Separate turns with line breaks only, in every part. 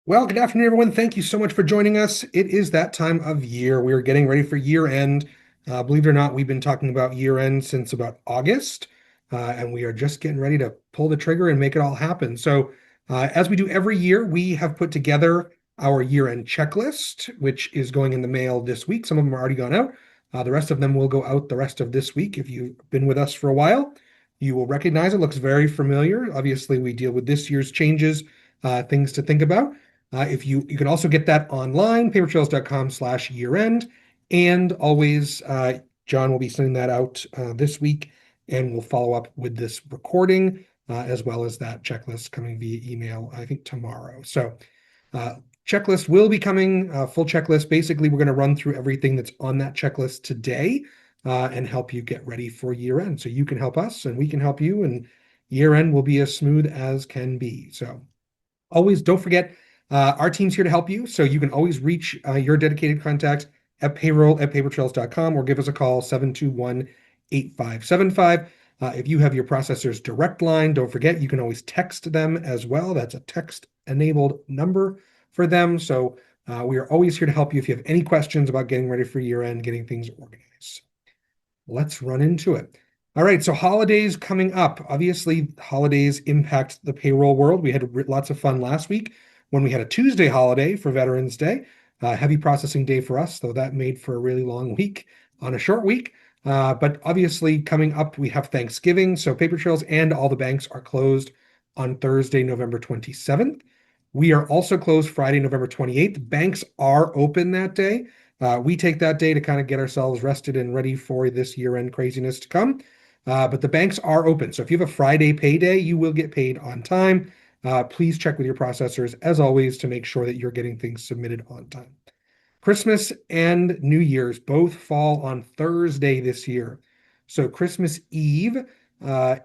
Well, good afternoon, everyone. Thank you so much for joining us. It is that time of year. We're getting ready for year end. Believe it or not, we've been talking about year end since about August, and we are just getting ready to pull the trigger and make it all happen. So, as we do every year, we have put together our year end checklist, which is going in the mail this week. Some of them are already gone out. The rest of them will go out the rest of this week. If you've been with us for a while, you will recognize it. Looks very familiar. Obviously, we deal with this year's changes, things to think about. If you can also get that online, papertrails.com/year end. And always, John will be sending that out this week, and we'll follow up with this recording as well as that checklist coming via email, I think tomorrow. So, uh, checklist will be coming, full checklist. Basically, we're going to run through everything that's on that checklist today and help you get ready for year end. So you can help us and we can help you, and year end will be as smooth as can be. So, always don't forget, our team's here to help you. So you can always reach your dedicated contact at payroll@papertrails.com or give us a call, 721-8575. If you have your processor's direct line, don't forget, you can always text them as well. That's a text-enabled number for them. So we are always here to help you if you have any questions about getting ready for year end, getting things organized. Let's run into it. All right, so holidays coming up. Obviously, holidays impact the payroll world. We had lots of fun last week when we had a Tuesday holiday for Veterans Day, heavy processing day for us, though that made for a really long week on a short week. But obviously, coming up, we have Thanksgiving. So Paper Trails and all the banks are closed on Thursday, November 27th. We are also closed Friday, November 28th. Banks are open that day. We take that day to kind of get ourselves rested and ready for this year-end craziness to come. But the banks are open. So if you have a Friday payday, you will get paid on time. Please check with your processors, as always, to make sure that you're getting things submitted on time. Christmas and New Year's both fall on Thursday this year. So Christmas Eve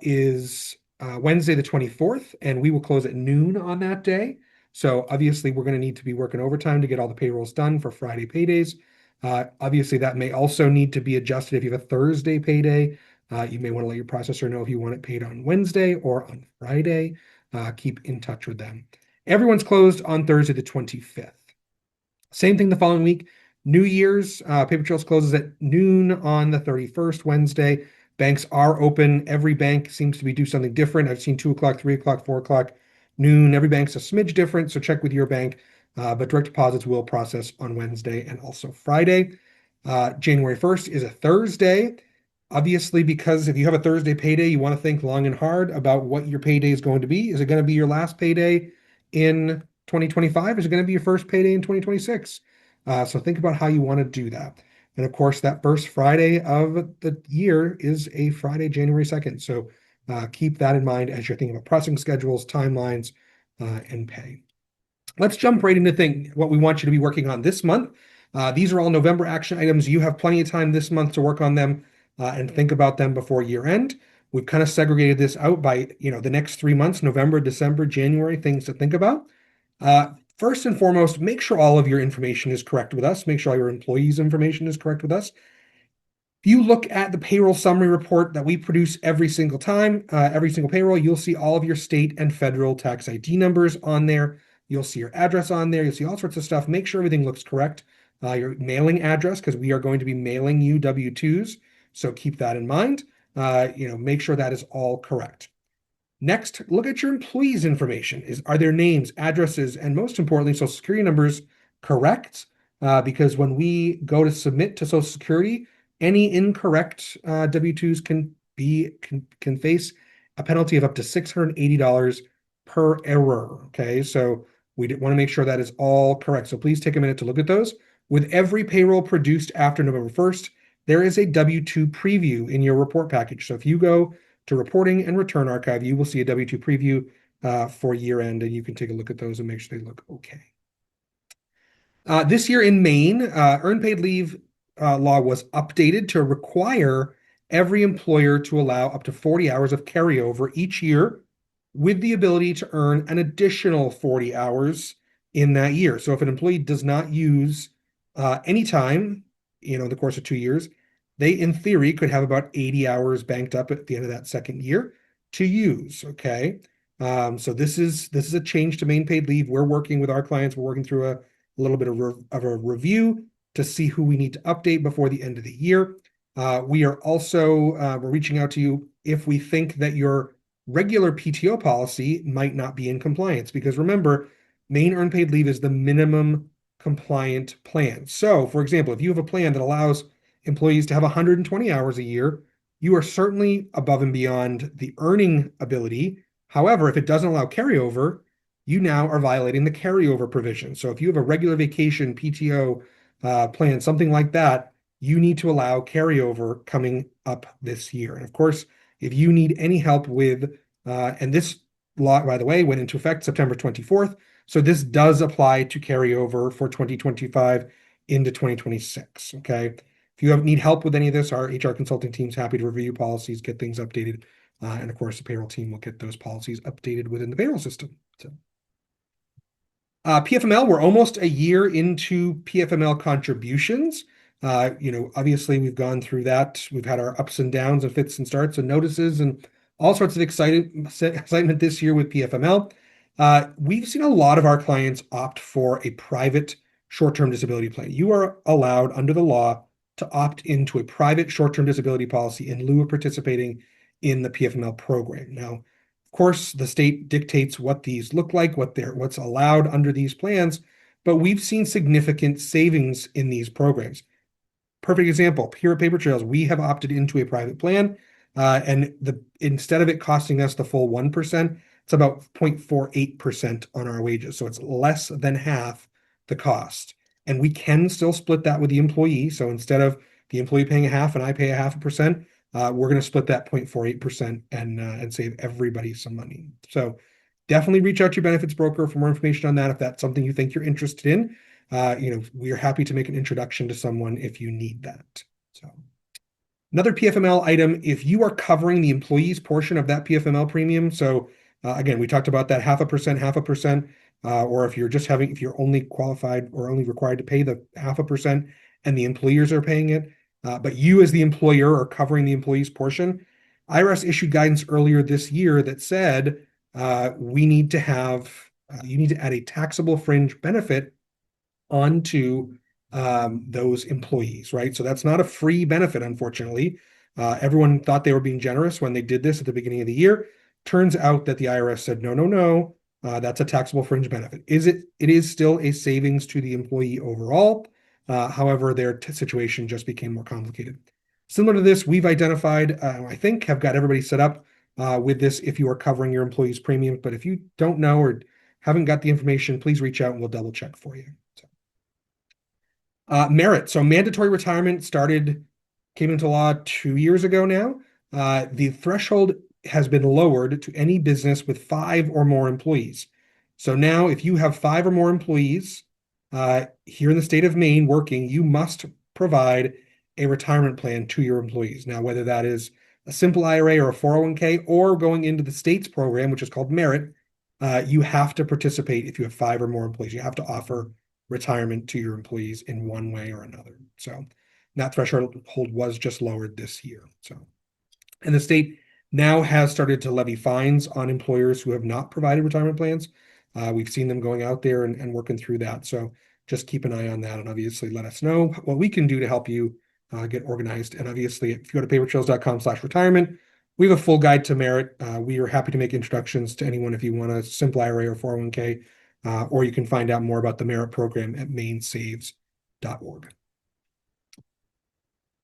is Wednesday the 24th, and we will close at noon on that day. So obviously, we're going to need to be working overtime to get all the payrolls done for Friday paydays. Obviously, that may also need to be adjusted if you have a Thursday payday. You may want to let your processor know if you want it paid on Wednesday or on Friday. Keep in touch with them. Everyone's closed on Thursday the 25th. Same thing the following week. New Year's, Paper Trails closes at noon on the 31st, Wednesday. Banks are open. Every bank seems to be do something different. I've seen 2 o'clock, 3 o'clock, 4 o'clock, noon. Every bank's a smidge different, so check with your bank. But direct deposits will process on Wednesday and also Friday. January 1st is a Thursday. Obviously, because if you have a Thursday payday, you want to think long and hard about what your payday is going to be. Is it going to be your last payday in 2025? Is it going to be your first payday in 2026? So think about how you want to do that. And of course, that first Friday of the year is a Friday, January 2nd. So keep that in mind as you're thinking about processing schedules, timelines, and pay. Let's jump right into what we want you to be working on this month. These are all November action items. You have plenty of time this month to work on them and think about them before year end. We've kind of segregated this out by, the next 3 months, November, December, January, things to think about. First and foremost, make sure all of your information is correct with us. Make sure all your employees' information is correct with us. If you look at the payroll summary report that we produce every single time, every single payroll, you'll see all of your state and federal tax ID numbers on there. You'll see your address on there. You'll see all sorts of stuff. Make sure everything looks correct. Your mailing address, because we are going to be mailing you W-2s. So keep that in mind. Make sure that is all correct. Next, look at your employees' information. Are their names, addresses, and most importantly, Social Security numbers correct? Because when we go to submit to Social Security, any incorrect W-2s can face a penalty of up to $680 per error. Okay, so we want to make sure that is all correct. So please take a minute to look at those. With every payroll produced after November 1st, there is a W-2 preview in your report package. So if you go to Reporting and Return Archive, you will see a W-2 preview for year end, and you can take a look at those and make sure they look okay. This year in Maine, earned paid leave law was updated to require every employer to allow up to 40 hours of carryover each year with the ability to earn an additional 40 hours in that year. So if an employee does not use any time, in the course of 2 years, they, in theory, could have about 80 hours banked up at the end of that second year to use, okay? So this is a change to Maine paid leave. We're working with our clients. We're working through a little bit of a review to see who we need to update before the end of the year. We are also we're reaching out to you if we think that your regular PTO policy might not be in compliance, because remember, Maine earned paid leave is the minimum compliant plan. So, for example, if you have a plan that allows employees to have 120 hours a year, you are certainly above and beyond the earning ability. However, if it doesn't allow carryover, you now are violating the carryover provision. So if you have a regular vacation PTO plan, something like that, you need to allow carryover coming up this year. And of course, if you need any help with, and this law, by the way, went into effect September 24th. So this does apply to carryover for 2025 into 2026. Okay. If you need help with any of this, our HR consulting team is happy to review policies, get things updated. And of course, the payroll team will get those policies updated within the payroll system. So, PFML, we're almost a year into PFML contributions. Obviously we've gone through that. We've had our ups and downs and fits and starts and notices and all sorts of excitement this year with PFML. We've seen a lot of our clients opt for a private short-term disability plan. You are allowed under the law to opt into a private short-term disability policy in lieu of participating in the PFML program. Now, of course, the state dictates what these look like, what's allowed under these plans, but we've seen significant savings in these programs. Perfect example, here at Paper Trails, we have opted into a private plan, and instead of it costing us the full 1%, it's about 0.48% on our wages. So it's less than half the cost. And we can still split that with the employee. So instead of the employee paying a half and I pay a 0.5%, we're going to split that 0.48% and save everybody some money. So definitely reach out to your benefits broker for more information on that if that's something you think you're interested in. We are happy to make an introduction to someone if you need that. So another PFML item, if you are covering the employee's portion of that PFML premium, so again, we talked about that 0.5%, or if you're only qualified or only required to pay the 0.5% and the employers are paying it, but you as the employer are covering the employee's portion. IRS issued guidance earlier this year that said you need to add a taxable fringe benefit onto those employees, right? So that's not a free benefit, unfortunately. Everyone thought they were being generous when they did this at the beginning of the year. Turns out that the IRS said, no, that's a taxable fringe benefit. It is still a savings to the employee overall. However, their situation just became more complicated. Similar to this, we've identified, I think, have got everybody set up with this if you are covering your employees' premiums. But if you don't know or haven't got the information, please reach out and we'll double check for you. So. Merit. So mandatory retirement came into law 2 years ago now. The threshold has been lowered to any business with 5 or more employees. So now if you have 5 or more employees here in the state of Maine working, you must provide a retirement plan to your employees. Now, whether that is a simple IRA or a 401k or going into the state's program, which is called Merit, you have to participate if you have 5 or more employees. You have to offer retirement to your employees in one way or another. So that threshold was just lowered this year. So, and the state now has started to levy fines on employers who have not provided retirement plans. We've seen them going out there and working through that. So just keep an eye on that and obviously let us know what we can do to help you get organized. And obviously, if you go to papertrails.com/retirement, we have a full guide to Merit. We are happy to make introductions to anyone if you want a simple IRA or 401k, or you can find out more about the Merit program at mainsaves.org.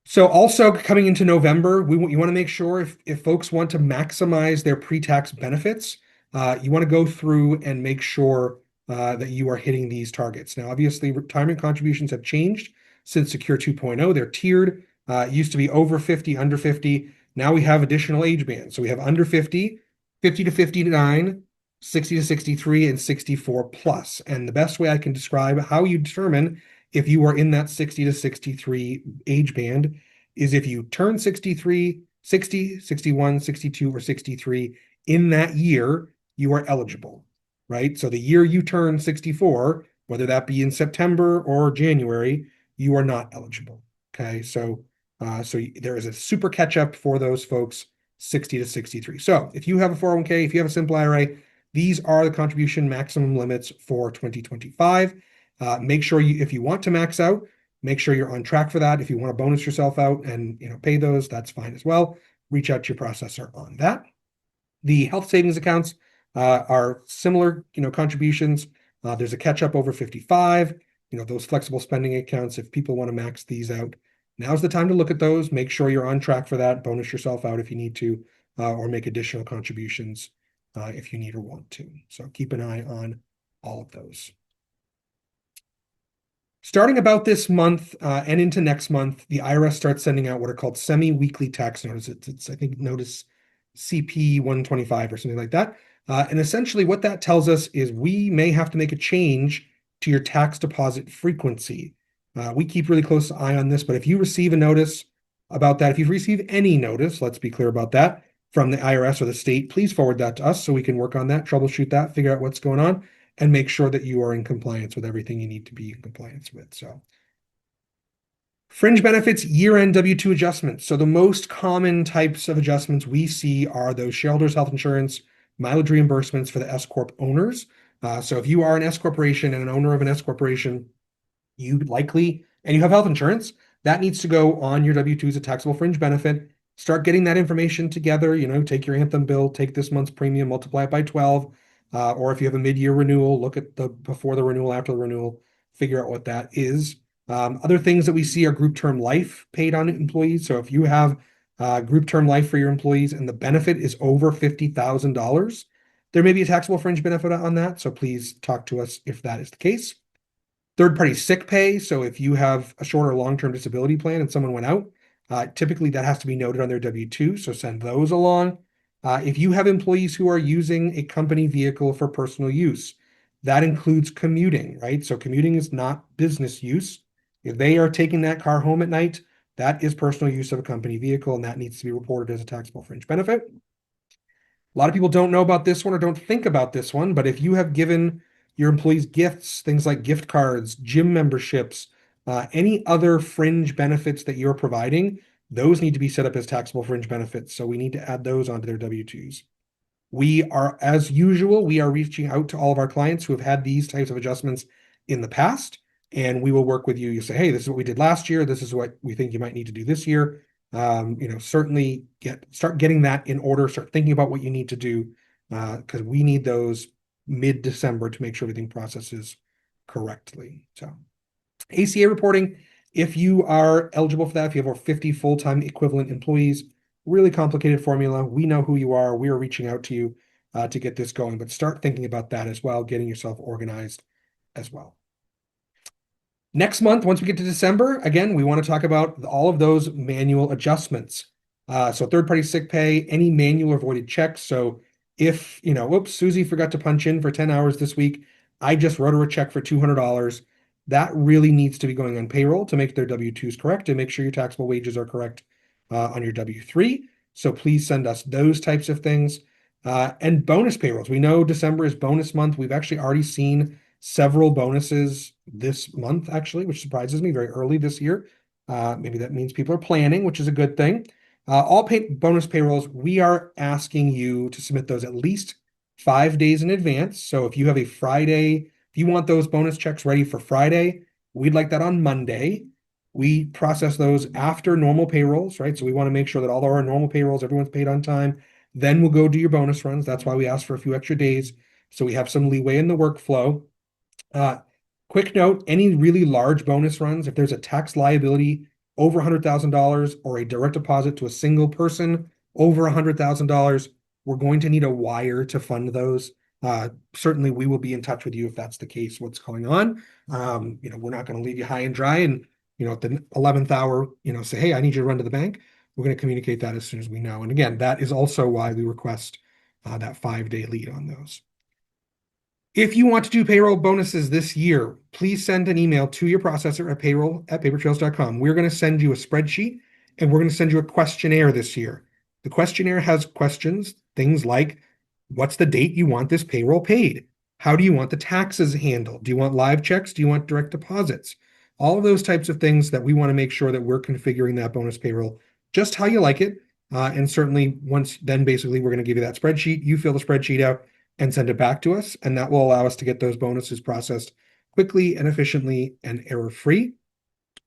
So also coming into November, you want to make sure if folks want to maximize their pre-tax benefits, you want to go through and make sure that you are hitting these targets. Now, obviously, retirement contributions have changed since Secure 2.0. They're tiered. It used to be over 50, under 50. Now we have additional age bands. So we have under 50, 50 to 59, 60 to 63, and 64 plus. And the best way I can describe how you determine if you are in that 60 to 63 age band is if you turn 63, 60, 61, 62, or 63 in that year, you are eligible, right? So the year you turn 64, whether that be in September or January, you are not eligible, okay? So there is a super catch-up for those folks 60 to 63. So if you have a 401k, if you have a simple IRA, these are the contribution maximum limits for 2025. Make sure if you want to max out, make sure you're on track for that. If you want to bonus yourself out and pay those, that's fine as well. Reach out to your processor on that. The health savings accounts are similar, contributions. There's a catch up over 55. Those flexible spending accounts, if people want to max these out, now's the time to look at those. Make sure you're on track for that. Bonus yourself out if you need to, or make additional contributions if you need or want to. So keep an eye on all of those. Starting about this month and into next month, the IRS starts sending out what are called semi-weekly tax notices. It's I think, notice CP 125 or something like that. And essentially what that tells us is we may have to make a change to your tax deposit frequency. We keep really close eye on this, but if you receive a notice about that, if you receive any notice, let's be clear about that, from the IRS or the state, please forward that to us so we can work on that, troubleshoot that, figure out what's going on, and make sure that you are in compliance with everything you need to be in compliance with. So, fringe benefits, year-end W-2 adjustments. So the most common types of adjustments we see are those shareholders' health insurance, mileage reimbursements for the S Corp owners. So if you are an S Corporation and an owner of an S Corporation, you likely, and you have health insurance, that needs to go on your W-2 as a taxable fringe benefit. Start getting that information together, take your Anthem bill, take this month's premium, multiply it by 12. Or if you have a mid-year renewal, look at the before the renewal, after the renewal, figure out what that is. Other things that we see are group term life paid on employees. So if you have group term life for your employees and the benefit is over $50,000, there may be a taxable fringe benefit on that. So please talk to us if that is the case. Third-party sick pay. So if you have a short or long-term disability plan and someone went out, typically that has to be noted on their W-2. So send those along. If you have employees who are using a company vehicle for personal use, that includes commuting, right? So commuting is not business use. If they are taking that car home at night, that is personal use of a company vehicle, and that needs to be reported as a taxable fringe benefit. A lot of people don't know about this one or don't think about this one, but if you have given your employees gifts, things like gift cards, gym memberships, any other fringe benefits that you're providing, those need to be set up as taxable fringe benefits. So we need to add those onto their W-2s. We are, as usual, we are reaching out to all of our clients who have had these types of adjustments in the past, and we will work with you. You say, hey, this is what we did last year. This is what we think you might need to do this year. Certainly start getting that in order. Start thinking about what you need to do, because we need those mid-December to make sure everything processes correctly. So ACA reporting, if you are eligible for that, if you have over 50 full-time equivalent employees, really complicated formula. We know who you are. We are reaching out to you to get this going, but start thinking about that as well, getting yourself organized as well. Next month, once we get to December, again, we want to talk about all of those manual adjustments. So third-party sick pay, any manual or voided checks. So if, oops, Susie forgot to punch in for 10 hours this week, I just wrote her a check for $200. That really needs to be going on payroll to make their W-2s correct and make sure your taxable wages are correct on your W-3. So please send us those types of things. And bonus payrolls. We know December is bonus month. We've actually already seen several bonuses this month, actually, which surprises me, very early this year. Maybe that means people are planning, which is a good thing. All bonus payrolls, we are asking you to submit those at least 5 days in advance. So if you have a Friday, if you want those bonus checks ready for Friday, we'd like that on Monday. We process those after normal payrolls, right? So we want to make sure that all of our normal payrolls, everyone's paid on time. Then we'll go do your bonus runs. That's why we ask for a few extra days, so we have some leeway in the workflow. Quick note, any really large bonus runs, if there's a tax liability over $100,000 or a direct deposit to a single person over $100,000, we're going to need a wire to fund those. Certainly we will be in touch with you if that's the case, what's going on. We're not going to leave you high and dry and, at the 11th hour, say, hey, I need you to run to the bank. We're going to communicate that as soon as we know. And again, that is also why we request that 5-day lead on those. If you want to do payroll bonuses this year, please send an email to your processor at payroll@papertrails.com. We're going to send you a spreadsheet and we're going to send you a questionnaire this year. The questionnaire has questions, things like, what's the date you want this payroll paid? How do you want the taxes handled? Do you want live checks? Do you want direct deposits? All of those types of things that we want to make sure that we're configuring that bonus payroll just how you like it. And certainly once then basically we're going to give you that spreadsheet. You fill the spreadsheet out and send it back to us. And that will allow us to get those bonuses processed quickly and efficiently and error-free.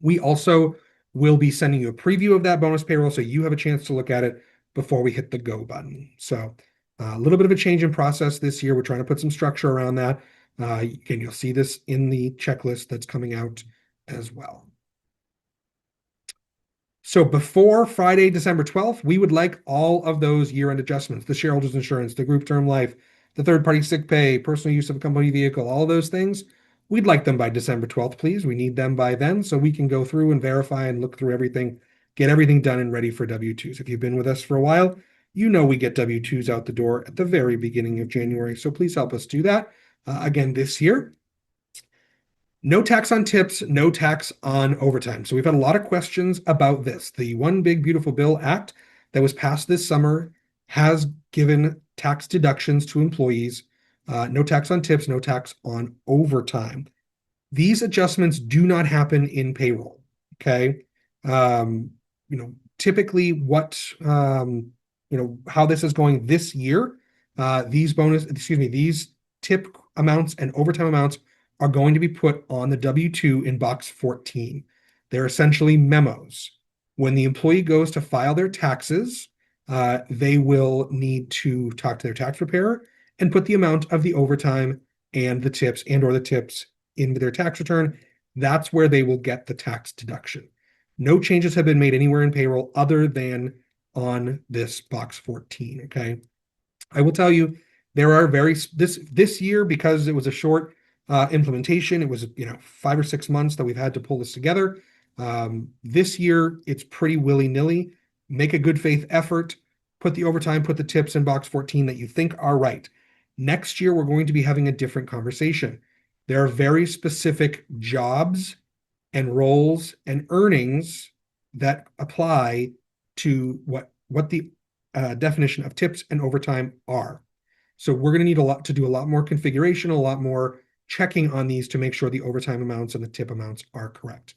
We also will be sending you a preview of that bonus payroll so you have a chance to look at it before we hit the go button. So a little bit of a change in process this year. We're trying to put some structure around that. Again, you'll see this in the checklist that's coming out as well. So before Friday, December 12th, we would like all of those year-end adjustments, the shareholders insurance, the group term life, the third-party sick pay, personal use of a company vehicle, all those things. We'd like them by December 12th, please. We need them by then so we can go through and verify and look through everything, get everything done and ready for W-2s. If you've been with us for a while, you know we get W-2s out the door at the very beginning of January. So please help us do that. Again, this year, no tax on tips, no tax on overtime. So we've had a lot of questions about this. The One Big Beautiful Bill Act that was passed this summer has given tax deductions to employees, no tax on tips, no tax on overtime. These adjustments do not happen in payroll, okay? Typically how this is going this year, these tip amounts and overtime amounts are going to be put on the W-2 in box 14. They're essentially memos. When the employee goes to file their taxes, they will need to talk to their tax preparer and put the amount of the overtime and the tips or the tips into their tax return. That's where they will get the tax deduction. No changes have been made anywhere in payroll other than on this box 14, okay? I will tell you, there are this year, because it was a short implementation, it was 5 or 6 months that we've had to pull this together. This year, it's pretty willy-nilly. Make a good faith effort, put the overtime, put the tips in box 14 that you think are right. Next year, we're going to be having a different conversation. There are very specific jobs and roles and earnings that apply to what the definition of tips and overtime are. So we're going to need to do a lot more configuration, a lot more checking on these to make sure the overtime amounts and the tip amounts are correct.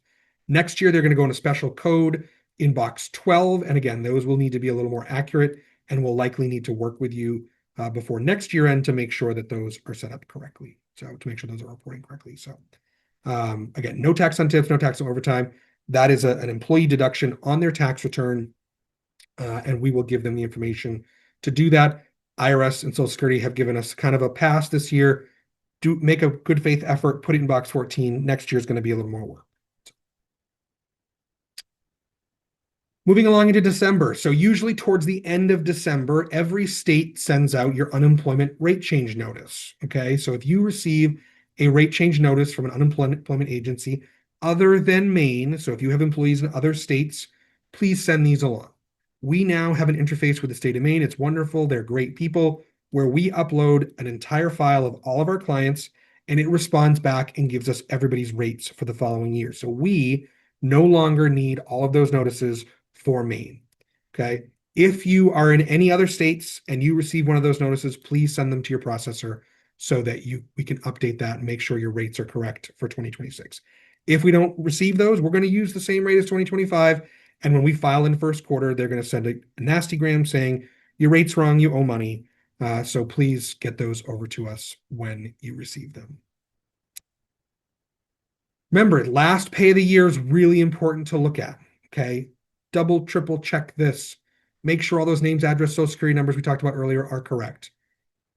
Next year, they're going to go in a special code in box 12. And again, those will need to be a little more accurate and we'll likely need to work with you before next year end to make sure that those are set up correctly. So to make sure those are reporting correctly. So again, no tax on tips, no tax on overtime. That is an employee deduction on their tax return. And we will give them the information to do that. IRS and Social Security have given us kind of a pass this year. Make a good faith effort, put it in box 14. Next year is going to be a little more work. Moving along into December. So usually towards the end of December, every state sends out your unemployment rate change notice. Okay, so if you receive a rate change notice from an unemployment agency other than Maine, so if you have employees in other states, please send these along. We now have an interface with the state of Maine. It's wonderful. They're great people, where we upload an entire file of all of our clients and it responds back and gives us everybody's rates for the following year. So we no longer need all of those notices for Maine, okay? If you are in any other states and you receive one of those notices, please send them to your processor so that we can update that and make sure your rates are correct for 2026. If we don't receive those, we're going to use the same rate as 2025. And when we file in first quarter, they're going to send a nastygram saying, your rate's wrong, you owe money. So please get those over to us when you receive them. Remember, last pay of the year is really important to look at, okay? Double, triple check this. Make sure all those names, address, social security numbers we talked about earlier are correct.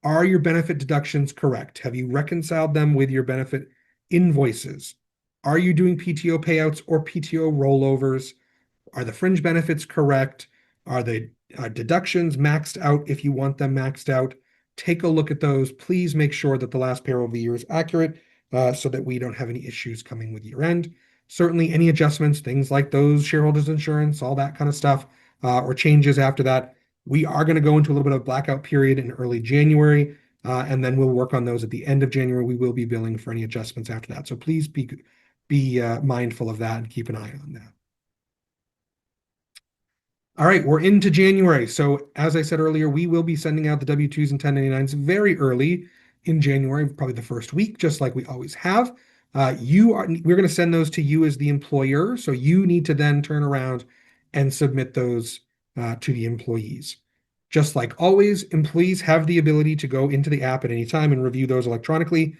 Are your benefit deductions correct? Have you reconciled them with your benefit invoices? Are you doing PTO payouts or PTO rollovers? Are the fringe benefits correct? Are the deductions maxed out if you want them maxed out? Take a look at those. Please make sure that the last payroll of the year is accurate so that we don't have any issues coming with year end. Certainly any adjustments, things like those shareholders insurance, all that kind of stuff, or changes after that. We are going to go into a little bit of blackout period in early January, and then we'll work on those at the end of January. We will be billing for any adjustments after that. So please be mindful of that and keep an eye on that. All right, we're into January. So as I said earlier, we will be sending out the W-2s and 1099s very early in January, probably the first week, just like we always have. We're going to send those to you as the employer. So you need to then turn around and submit those to the employees. Just like always, employees have the ability to go into the app at any time and review those electronically.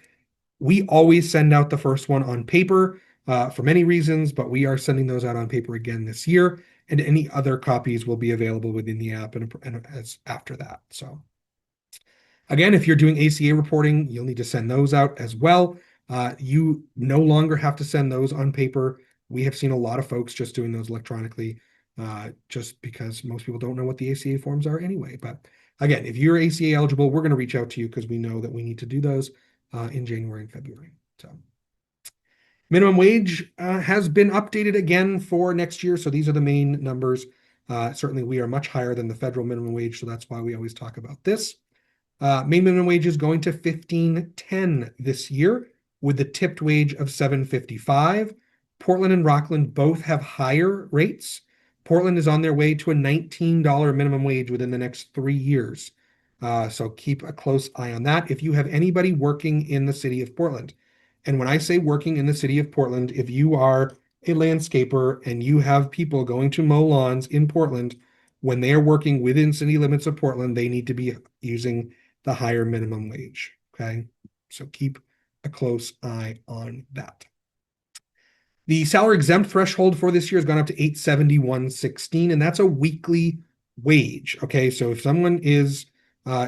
We always send out the first one on paper for many reasons, but we are sending those out on paper again this year, and any other copies will be available within the app and as after that. So again, if you're doing ACA reporting, you'll need to send those out as well. You no longer have to send those on paper. We have seen a lot of folks just doing those electronically, just because most people don't know what the ACA forms are anyway. But again, if you're ACA eligible, we're going to reach out to you because we know that we need to do those in January and February. So minimum wage has been updated again for next year. So these are the main numbers. Certainly, we are much higher than the federal minimum wage, so that's why we always talk about this. Maine minimum wage is going to $15.10 this year, with the tipped wage of $7.55. Portland and Rockland both have higher rates. Portland is on their way to a $19 minimum wage within the next 3 years. So keep a close eye on that. If you have anybody working in the city of Portland, and when I say working in the city of Portland, if you are a landscaper and you have people going to mow lawns in Portland, when they are working within city limits of Portland, they need to be using the higher minimum wage. Okay, so keep a close eye on that. The salary exempt threshold for this year has gone up to $871.16, and that's a weekly wage. Okay, so if someone is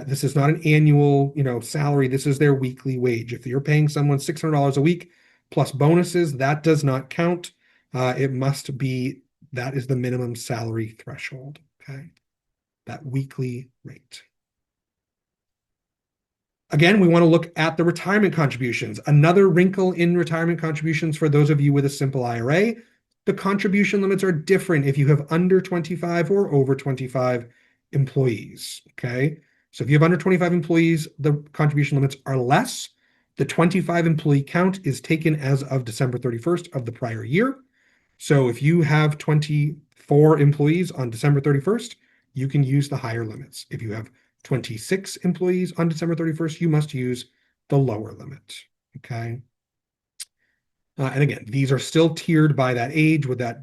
this is not an annual, salary. This is their weekly wage. If you're paying someone $600 a week plus bonuses, that does not count. It must be, that is the minimum salary threshold. Okay, that weekly rate. Again, we want to look at the retirement contributions. Another wrinkle in retirement contributions for those of you with a simple IRA, the contribution limits are different if you have under 25 or over 25 employees. Okay, so if you have under 25 employees, the contribution limits are less. The 25 employee count is taken as of December 31st of the prior year. So if you have 24 employees on December 31st, you can use the higher limits. If you have 26 employees on December 31st, you must use the lower limit. Okay. And again, these are still tiered by that age with that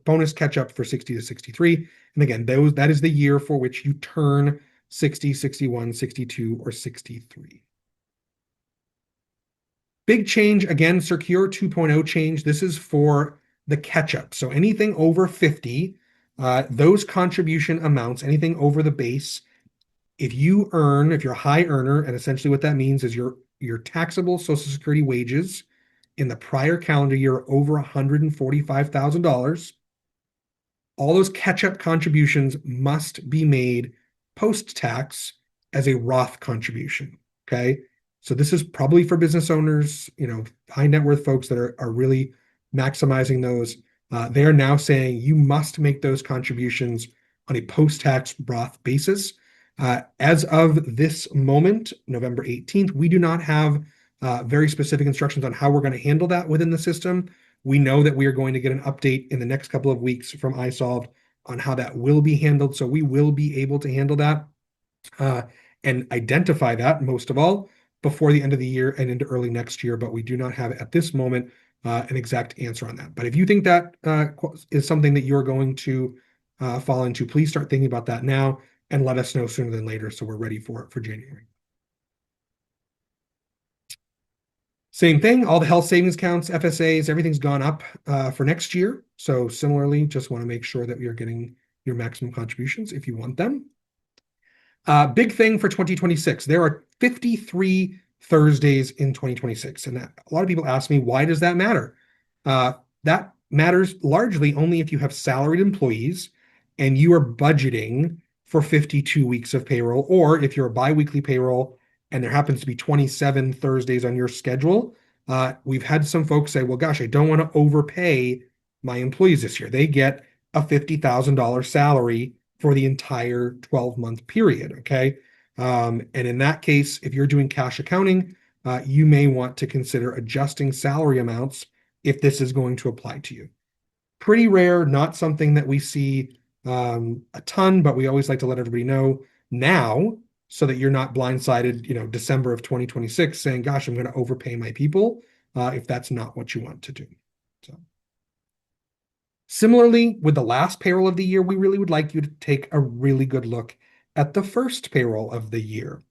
bonus catch up for 60 to 63. And again, that is the year for which you turn 60, 61, 62, or 63. Big change, again, Secure 2.0 change. This is for the catch-up. So anything over 50, those contribution amounts, anything over the base, if you're a high earner, and essentially what that means is your taxable Social Security wages in the prior calendar year over $145,000, all those catch-up contributions must be made post-tax as a Roth contribution. Okay, so this is probably for business owners, high net worth folks that are really maximizing those. They are now saying you must make those contributions on a post-tax Roth basis. As of this moment, November 18th, we do not have very specific instructions on how we're going to handle that within the system. We know that we are going to get an update in the next couple of weeks from iSolved on how that will be handled. So we will be able to handle that and identify that, most of all, before the end of the year and into early next year. But we do not have at this moment an exact answer on that. But if you think that is something that you're going to fall into, please start thinking about that now and let us know sooner than later so we're ready for it for January. Same thing, all the health savings accounts, FSAs, everything's gone up for next year. So similarly, just want to make sure that you're getting your maximum contributions if you want them. Big thing for 2026, there are 53 Thursdays in 2026. And a lot of people ask me, why does that matter? That matters largely only if you have salaried employees and you are budgeting for 52 weeks of payroll, or if you're a biweekly payroll and there happens to be 27 Thursdays on your schedule. We've had some folks say, well, gosh, I don't want to overpay my employees this year. They get a $50,000 salary for the entire 12-month period, okay? And in that case, if you're doing cash accounting, you may want to consider adjusting salary amounts if this is going to apply to you. Pretty rare, not something that we see a ton, but we always like to let everybody know now so that you're not blindsided, December of 2026 saying, gosh, I'm going to overpay my people if that's not what you want to do. So Similarly, with the last payroll of the year, we really would like you to take a really good look at the first payroll of the year.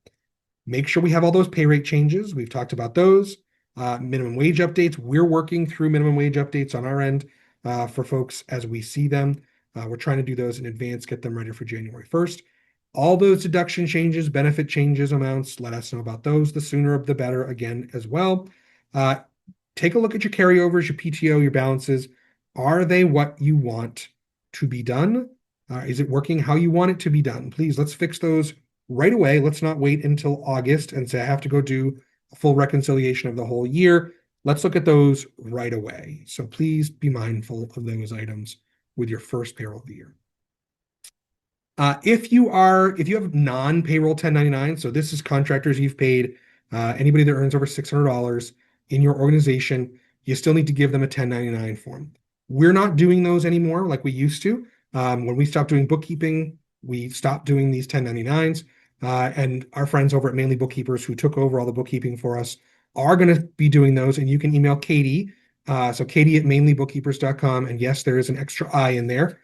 Make sure we have all those pay rate changes. We've talked about those. Minimum wage updates. We're working through minimum wage updates on our end for folks as we see them. We're trying to do those in advance, get them ready for January 1st. All those deduction changes, benefit changes, amounts, let us know about those. The sooner the better, again, as well. Take a look at your carryovers, your PTO, your balances. Are they what you want to be done? Is it working how you want it to be done? Please, let's fix those right away. Let's not wait until August and say, I have to go do a full reconciliation of the whole year. Let's look at those right away. So please be mindful of those items with your first payroll of the year. If you have non-payroll 1099, so this is contractors you've paid, anybody that earns over $600 in your organization, you still need to give them a 1099 form. We're not doing those anymore like we used to. When we stopped doing bookkeeping, we stopped doing these 1099s. And our friends over at Mainly Bookkeepers, who took over all the bookkeeping for us, are going to be doing those. And you can email Katie. So Katie at mainlybookkeepers.com. And yes, there is an extra I in there.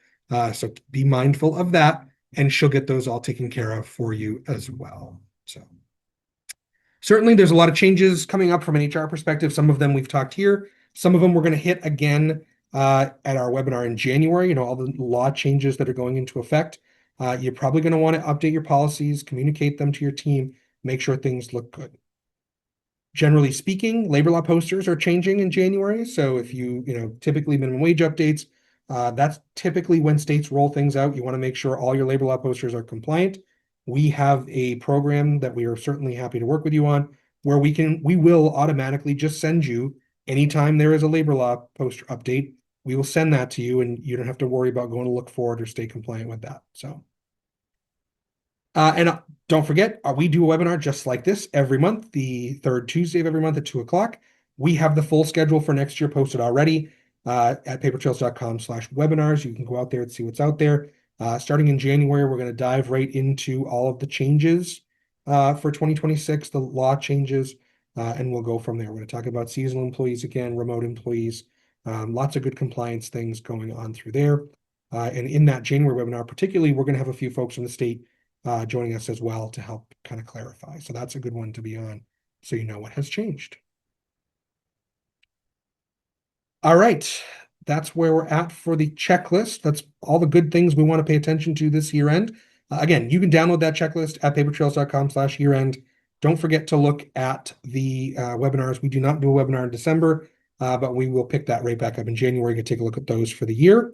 So be mindful of that, and she'll get those all taken care of for you as well. So certainly there's a lot of changes coming up from an HR perspective. Some of them we've talked here. Some of them we're going to hit again at our webinar in January. All the law changes that are going into effect. You're probably going to want to update your policies, communicate them to your team, make sure things look good. Generally speaking, labor law posters are changing in January. So if typically minimum wage updates, that's typically when states roll things out. You want to make sure all your labor law posters are compliant. We have a program that we are certainly happy to work with you on, where we will automatically just send you anytime there is a labor law poster update. We will send that to you, and you don't have to worry about going to look for it or stay compliant with that. So, and don't forget, we do a webinar just like this every month, the third Tuesday of every month at 2:00. We have the full schedule for next year posted already at papertrails.com/webinars. You can go out there and see what's out there. Starting in January, we're going to dive right into all of the changes for 2026, the law changes, and we'll go from there. We're going to talk about seasonal employees again, remote employees, lots of good compliance things going on through there. And in that January webinar, particularly, we're going to have a few folks from the state joining us as well to help kind of clarify. So that's a good one to be on, so you know what has changed. All right, that's where we're at for the checklist. That's all the good things we want to pay attention to this year end. Again, you can download that checklist at papertrails.com/year end. Don't forget to look at the webinars. We do not do a webinar in December, but we will pick that right back up in January. You can take a look at those for the year.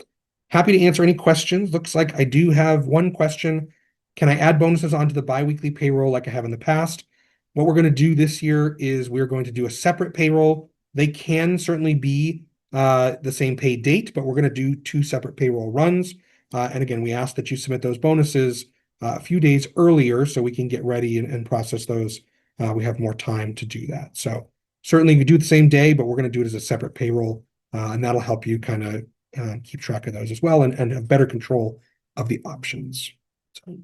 Happy to answer any questions. Looks like I do have one question. Can I add bonuses onto the biweekly payroll like I have in the past? What we're going to do this year is we're going to do a separate payroll. They can certainly be the same pay date, but we're going to do two separate payroll runs. And again, we ask that you submit those bonuses a few days earlier so we can get ready and process those. We have more time to do that. So certainly you do it the same day, but we're going to do it as a separate payroll, and that'll help you kind of keep track of those as well and have better control of the options. So.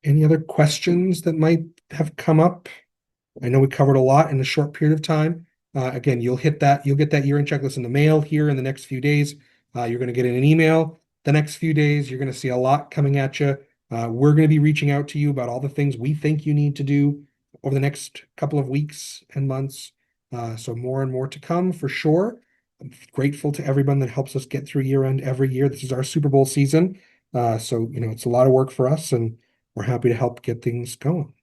Any other questions that might have come up? I know we covered a lot in a short period of time. Again, you'll get that year-end checklist in the mail here in the next few days. You're going to get in an email the next few days. You're going to see a lot coming at you. We're going to be reaching out to you about all the things we think you need to do over the next couple of weeks and months. So more and more to come for sure. I'm grateful to everyone that helps us get through year-end every year. This is our Super Bowl season. So, it's a lot of work for us, and we're happy to help get things going.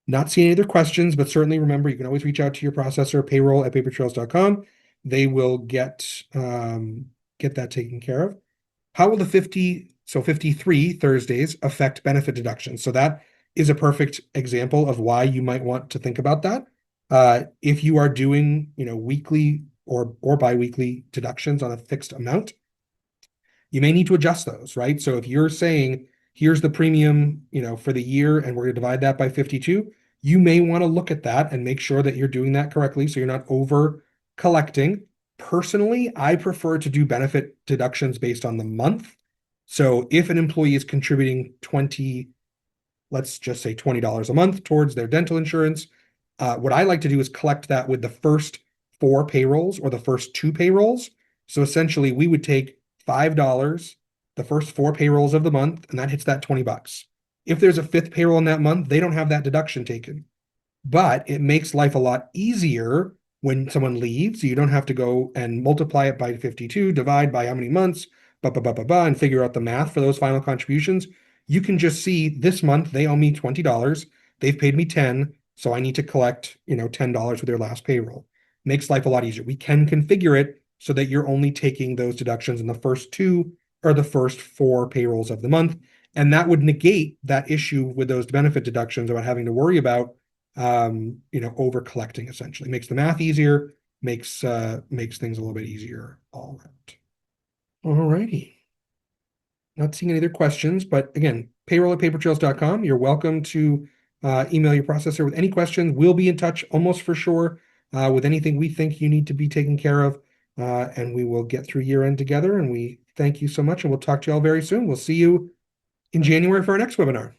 Not seeing any other questions, but certainly remember, you can always reach out to your processor, payroll@papertrails.com. They will get that taken care of. How will the 53 Thursdays affect benefit deductions? So that is a perfect example of why you might want to think about that. If you are doing, weekly or biweekly deductions on a fixed amount, you may need to adjust those, right? So if you're saying, here's the premium, for the year, and we're going to divide that by 52, you may want to look at that and make sure that you're doing that correctly so you're not over collecting. Personally, I prefer to do benefit deductions based on the month. So if an employee is contributing let's just say $20 a month towards their dental insurance, What I like to do is collect that with the first 4 payrolls or the first 2 payrolls. So essentially we would take $5, the first 4 payrolls of the month, and that hits that $20. If there's a 5th payroll in that month, they don't have that deduction taken. But it makes life a lot easier when someone leaves. So you don't have to go and multiply it by 52, divide by how many months, and figure out the math for those final contributions. You can just see this month they owe me $20. They've paid me 10, so I need to collect, $10 with their last payroll. Makes life a lot easier. We can configure it so that you're only taking those deductions in the first 2 or the first 4 payrolls of the month. And that would negate that issue with those benefit deductions about having to worry about over collecting. Essentially makes the math easier, makes things a little bit easier all around. All righty. Not seeing any other questions, but again, payroll@papertrails.com. You're welcome to email your processor with any questions. We'll be in touch almost for sure with anything we think you need to be taken care of, and we will get through year end together. And we thank you so much, and we'll talk to you all very soon. We'll see you in January for our next webinar.